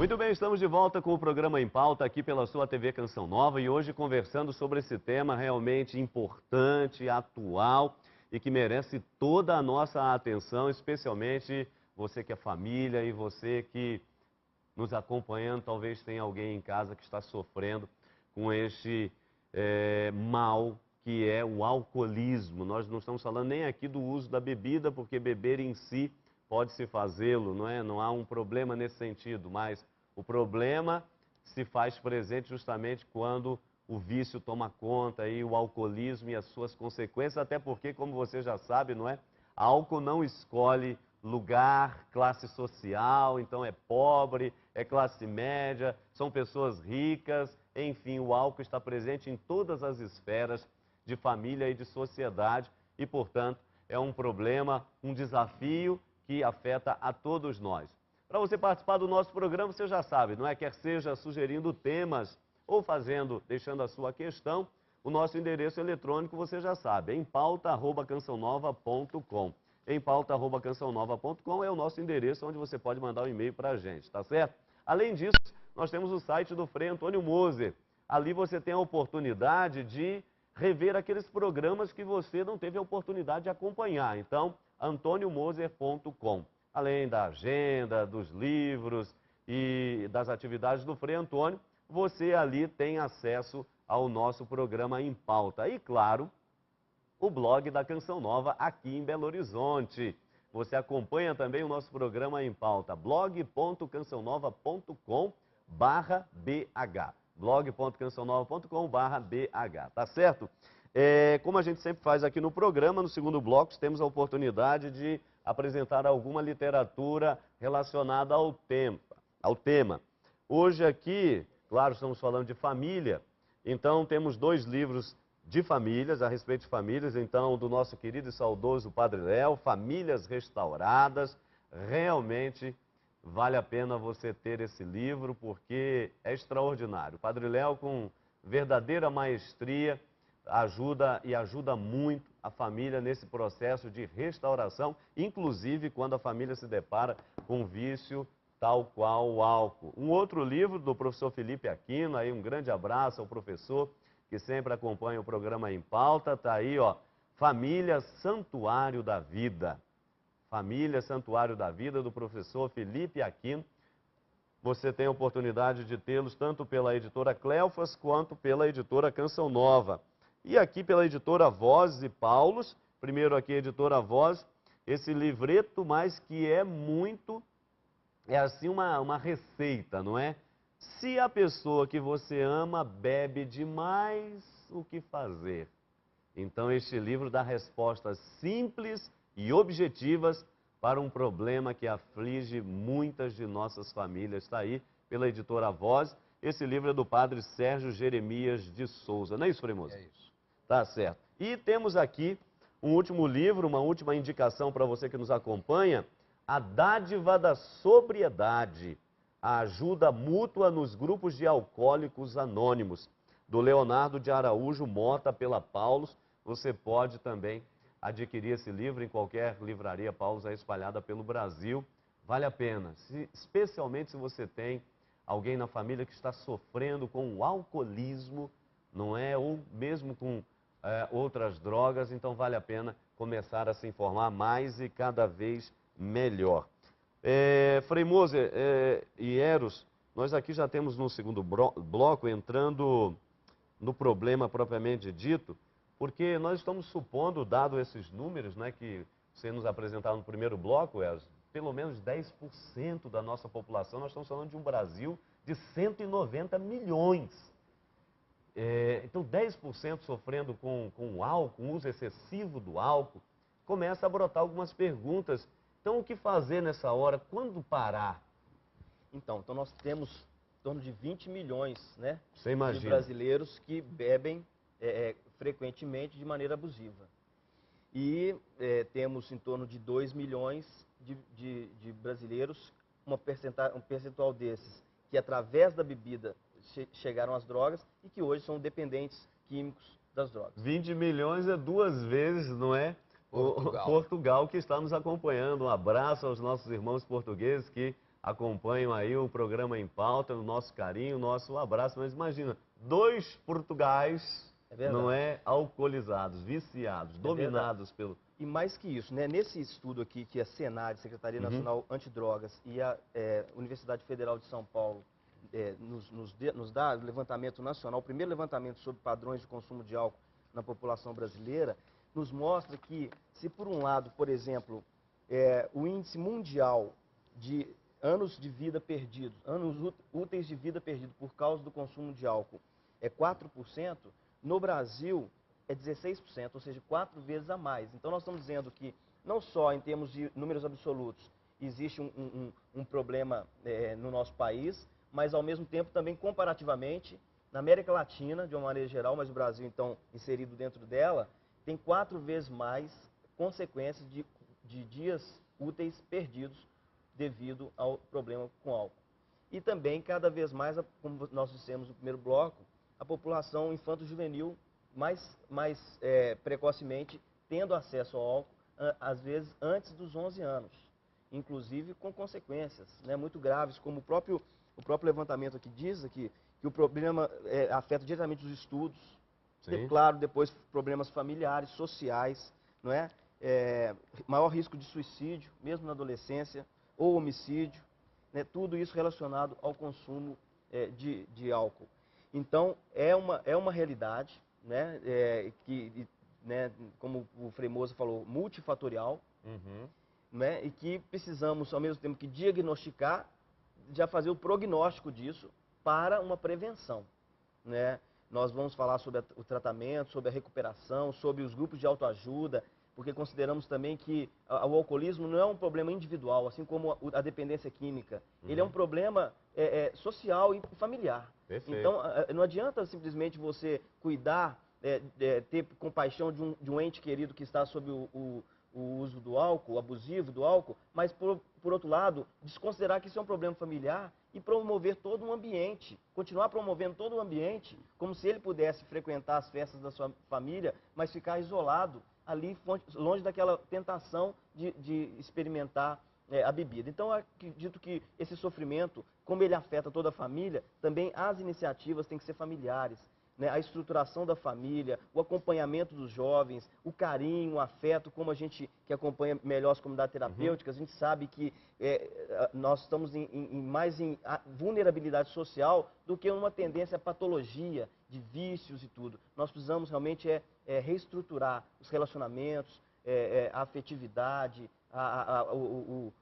Muito bem, estamos de volta com o programa Em Pauta aqui pela sua TV Canção Nova e hoje conversando sobre esse tema realmente importante, atual e que merece toda a nossa atenção, especialmente você que é família e você que nos acompanhando, talvez tenha alguém em casa que está sofrendo com este mal que é o alcoolismo. Nós não estamos falando nem aqui do uso da bebida, porque beber em si pode-se fazê-lo, não é? Não há um problema nesse sentido, mas o problema se faz presente justamente quando o vício toma conta e o alcoolismo e as suas consequências, até porque, como você já sabe, não é? Álcool não escolhe lugar, classe social, então é pobre, é classe média, são pessoas ricas, enfim, o álcool está presente em todas as esferas de família e de sociedade e, portanto, é um problema, um desafio que afeta a todos nós. Para você participar do nosso programa, você já sabe, não é? Quer seja sugerindo temas ou deixando a sua questão, o nosso endereço eletrônico você já sabe, empauta@cançãonova.com. Empauta@cançãonova.com é o nosso endereço onde você pode mandar um e-mail para a gente, tá certo? Além disso, nós temos o site do Frei Antônio Moser. Ali você tem a oportunidade de rever aqueles programas que você não teve a oportunidade de acompanhar. Então, antoniomoser.com. Além da agenda, dos livros e das atividades do Frei Antônio, você ali tem acesso ao nosso programa Em Pauta. E, claro, o blog da Canção Nova aqui em Belo Horizonte. Você acompanha também o nosso programa Em Pauta, blog.cançãonova.com/bh. blog.cançãonova.com/bh, tá certo? Como a gente sempre faz aqui no programa, no segundo bloco, temos a oportunidade de apresentar alguma literatura relacionada ao tema. Hoje aqui, claro, estamos falando de família, então temos dois livros de famílias, a respeito de famílias, então, do nosso querido e saudoso Padre Léo, Famílias Restauradas. Realmente vale a pena você ter esse livro, porque é extraordinário. O Padre Léo, com verdadeira maestria, ajuda muito a família nesse processo de restauração, inclusive quando a família se depara com vício tal qual o álcool. Um outro livro do professor Felipe Aquino, aí um grande abraço ao professor, que sempre acompanha o programa Em Pauta, está aí, ó, Família Santuário da Vida. Família Santuário da Vida, do professor Felipe Aquino. Você tem a oportunidade de tê-los tanto pela editora Cleofas quanto pela editora Canção Nova. E aqui pela editora Vozes e Paulos, primeiro aqui a editora Vozes, esse livreto, mas que é assim uma receita, não é? Se a pessoa que você ama bebe demais, o que fazer? Então este livro dá respostas simples e objetivas para um problema que aflige muitas de nossas famílias. Está aí pela editora Voz. Esse livro é do padre Sérgio Jeremias de Souza. Não é isso, Frei Moser? É isso. Tá certo. E temos aqui um último livro, uma última indicação para você que nos acompanha, A Dádiva da Sobriedade, a ajuda mútua nos grupos de alcoólicos anônimos, do Leonardo de Araújo Mota, pela Paulus. Você pode também adquirir esse livro em qualquer livraria Paulus aí espalhada pelo Brasil. Vale a pena, especialmente se você tem alguém na família que está sofrendo com o alcoolismo, não é? Ou mesmo com outras drogas, então vale a pena começar a se informar mais e cada vez melhor. Frei Moser e Eros, nós aqui já temos no segundo bloco entrando no problema propriamente dito, porque nós estamos supondo, dado esses números, né, que você nos apresentaram no primeiro bloco, Eros, pelo menos 10% da nossa população, nós estamos falando de um Brasil de 190 milhões. Então 10% sofrendo com o álcool, o uso excessivo do álcool, começa a brotar algumas perguntas. Então o que fazer nessa hora? Quando parar? Então nós temos em torno de 20 milhões, né, de brasileiros que bebem frequentemente de maneira abusiva. E temos em torno de 2 milhões de brasileiros, um percentual desses que através da bebida chegaram às drogas e que hoje são dependentes químicos das drogas. 20 milhões é 2 vezes, não é? Portugal que está nos acompanhando. Um abraço aos nossos irmãos portugueses que acompanham aí o programa Em Pauta, o nosso carinho, o nosso abraço. Mas imagina, 2 Portugais, não é, alcoolizados, viciados, dominados pelo... E mais que isso, né? Nesse estudo aqui que a Senad, Secretaria Nacional Antidrogas, e a Universidade Federal de São Paulo nos dá o levantamento nacional, o primeiro levantamento sobre padrões de consumo de álcool na população brasileira, nos mostra que, se por um lado, por exemplo, o índice mundial de anos de vida perdidos, anos úteis de vida perdidos por causa do consumo de álcool é 4%, no Brasil é 16%, ou seja, 4 vezes a mais. Então nós estamos dizendo que, não só em termos de números absolutos, existe um problema no nosso país, mas ao mesmo tempo também comparativamente, na América Latina, de uma maneira geral, mas o Brasil então inserido dentro dela, tem 4 vezes mais consequências de dias úteis perdidos devido ao problema com álcool. E também, cada vez mais, como nós dissemos no primeiro bloco, a população infanto-juvenil mais precocemente tendo acesso ao álcool, às vezes antes dos 11 anos, inclusive com consequências, né, muito graves, como o próprio levantamento aqui diz, que o problema afeta diretamente os estudos, claro, depois problemas familiares, sociais, não é? Maior risco de suicídio, mesmo na adolescência, ou homicídio, né, tudo isso relacionado ao consumo de álcool. Então, é uma realidade, né, né, como o Frei Moza falou, multifatorial, né, e que precisamos, ao mesmo tempo que diagnosticar, já fazer o prognóstico disso para uma prevenção, né? Nós vamos falar sobre o tratamento, sobre a recuperação, sobre os grupos de autoajuda, porque consideramos também que o alcoolismo não é um problema individual, assim como a dependência química. Ele é um problema social e familiar. Perfeito. Então, não adianta simplesmente você cuidar, ter compaixão de um ente querido que está sob o uso do álcool, abusivo do álcool, mas, por outro lado, desconsiderar que isso é um problema familiar e promover todo um ambiente, continuar promovendo todo o ambiente, como se ele pudesse frequentar as festas da sua família, mas ficar isolado ali, longe daquela tentação de experimentar a bebida. Então, eu acredito que esse sofrimento, como ele afeta toda a família, também as iniciativas têm que ser familiares, né? A estruturação da família, o acompanhamento dos jovens, o carinho, o afeto, como a gente que acompanha melhor as comunidades terapêuticas, a gente sabe que nós estamos mais em vulnerabilidade social do que uma tendência à patologia, de vícios e tudo. Nós precisamos realmente reestruturar os relacionamentos, a afetividade,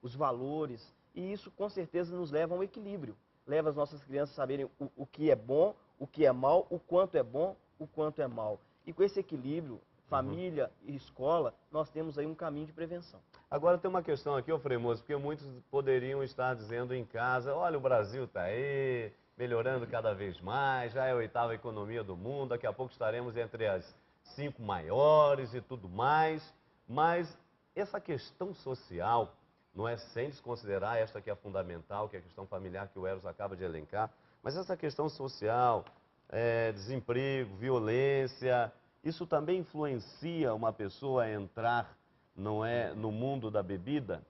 os valores, e isso com certeza nos leva a um equilíbrio. Leva as nossas crianças a saberem o que é bom, o que é mal, o quanto é bom, o quanto é mal. E com esse equilíbrio, família e escola, nós temos aí um caminho de prevenção. Agora tem uma questão aqui, ô Frei Moza, porque muitos poderiam estar dizendo em casa, olha, o Brasil está aí, melhorando cada vez mais, já é a 8ª economia do mundo, daqui a pouco estaremos entre as 5 maiores e tudo mais, mas essa questão social, não é sem desconsiderar esta que é fundamental, que é a questão familiar que o Eros acaba de elencar, mas essa questão social, desemprego, violência, isso também influencia uma pessoa a entrar, não é, no mundo da bebida?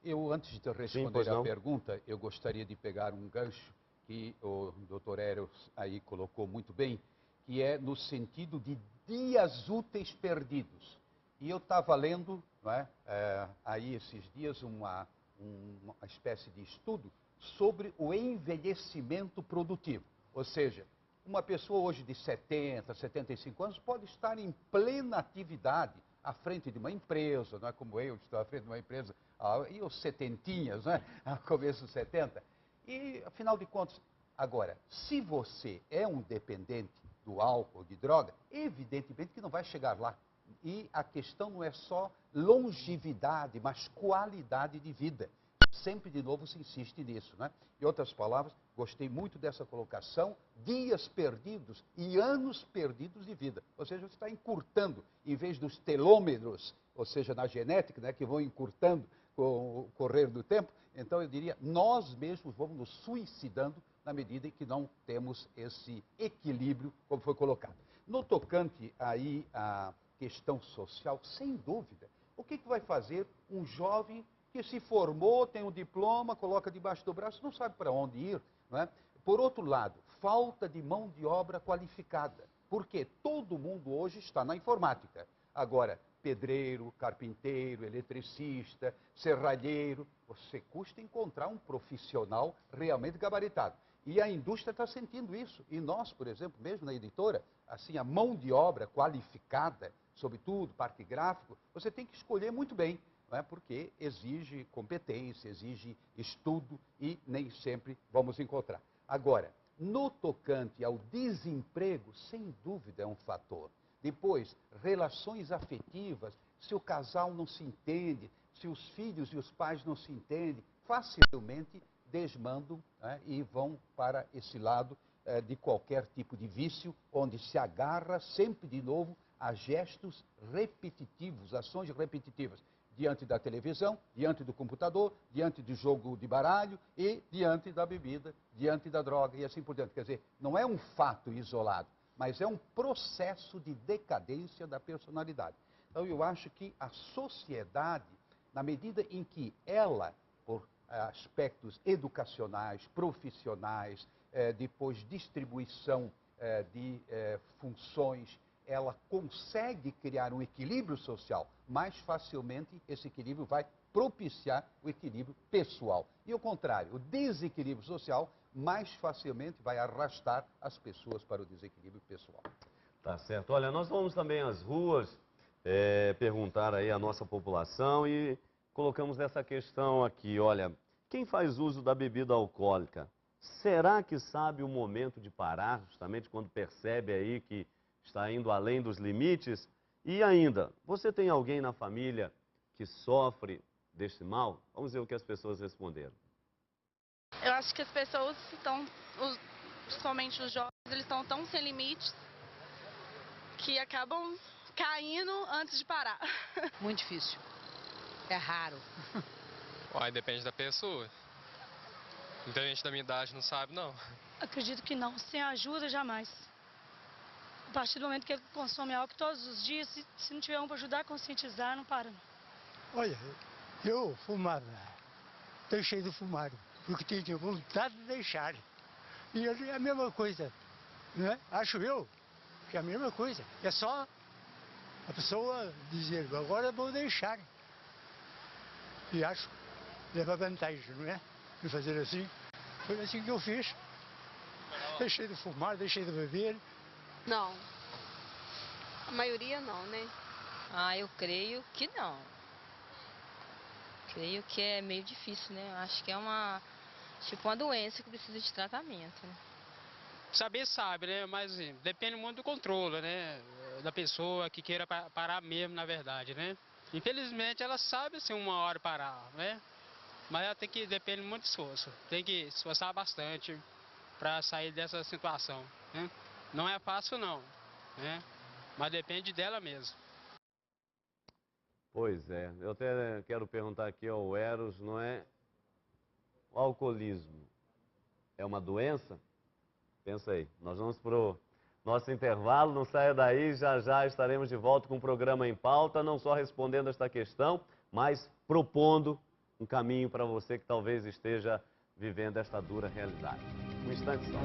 Eu, antes de responder a pergunta, eu gostaria de pegar um gancho que o Dr. Eros aí colocou muito bem, que é no sentido de dias úteis perdidos. E eu estava lendo, não é, aí esses dias uma espécie de estudo sobre o envelhecimento produtivo. Ou seja, uma pessoa hoje de 70, 75 anos pode estar em plena atividade à frente de uma empresa, não é como eu estou à frente de uma empresa, e os setentinhas, né, a começo dos 70. E, afinal de contas, agora, se você é um dependente do álcool, de droga, evidentemente que não vai chegar lá. E a questão não é só longevidade, mas qualidade de vida. Sempre de novo se insiste nisso, né? Em outras palavras, gostei muito dessa colocação, dias perdidos e anos perdidos de vida. Ou seja, você está encurtando, em vez dos telômeros, ou seja, na genética, né, que vão encurtando com o correr do tempo. Então eu diria, nós mesmos vamos nos suicidando na medida em que não temos esse equilíbrio, como foi colocado. No tocante aí à questão social, sem dúvida, o que vai fazer um jovem Porque se formou, tem um diploma, coloca debaixo do braço, não sabe para onde ir. Não é? Por outro lado, falta de mão de obra qualificada. Porque todo mundo hoje está na informática. Agora, pedreiro, carpinteiro, eletricista, serralheiro, você custa encontrar um profissional realmente gabaritado. E a indústria está sentindo isso. E nós, por exemplo, mesmo na editora, assim, a mão de obra qualificada, sobretudo parte gráfico, você tem que escolher muito bem, não é? Porque exige competência, exige estudo e nem sempre vamos encontrar. Agora, no tocante ao desemprego, sem dúvida é um fator. Depois, relações afetivas, se o casal não se entende, se os filhos e os pais não se entendem, facilmente desmandam, né, e vão para esse lado de qualquer tipo de vício, onde se agarra sempre de novo a gestos repetitivos, ações repetitivas, diante da televisão, diante do computador, diante do jogo de baralho e diante da bebida, diante da droga e assim por diante. Quer dizer, não é um fato isolado, mas é um processo de decadência da personalidade. Então, eu acho que a sociedade, na medida em que ela, por aspectos educacionais, profissionais, depois distribuição de funções, ela consegue criar um equilíbrio social, mais facilmente esse equilíbrio vai propiciar o equilíbrio pessoal. E ao contrário, o desequilíbrio social mais facilmente vai arrastar as pessoas para o desequilíbrio pessoal. Tá certo. Olha, nós vamos também às ruas perguntar aí à nossa população e colocamos essa questão aqui. Olha, quem faz uso da bebida alcoólica, será que sabe o momento de parar, justamente quando percebe aí que está indo além dos limites? E ainda, você tem alguém na família que sofre deste mal? Vamos ver o que as pessoas responderam. Eu acho que as pessoas estão, principalmente os jovens, eles estão tão sem limites que acabam caindo antes de parar. Muito difícil. É raro. Uai, depende da pessoa. Muita gente da minha idade não sabe, não. Acredito que não. Sem ajuda, jamais. A partir do momento que ele consome álcool todos os dias, se não tiver um para ajudar a conscientizar, não para. Olha, eu fumava. Deixei de fumar. Porque tinha vontade de deixar. E é a mesma coisa. Né? Acho eu que é a mesma coisa. É só a pessoa dizer, agora vou deixar. E acho que leva vantagem, não é? De fazer assim. Foi assim que eu fiz. Deixei de fumar, deixei de beber. Não. A maioria não, né? Eu creio que não. Creio que é meio difícil, né? Acho que é uma doença que precisa de tratamento, né? Saber sabe, né? Mas depende muito do controle, né? Da pessoa que queira parar mesmo, na verdade, né? Infelizmente, ela sabe assim uma hora parar, né? Mas ela depende muito de esforço. Tem que se esforçar bastante para sair dessa situação, né? Não é fácil não, né? Mas depende dela mesmo. Pois é, eu até quero perguntar aqui ao Eros, não é? O alcoolismo é uma doença? Pensa aí, nós vamos para o nosso intervalo, não saia daí, já já estaremos de volta com o programa Em Pauta, não só respondendo esta questão, mas propondo um caminho para você que talvez esteja vivendo esta dura realidade. Um instante só.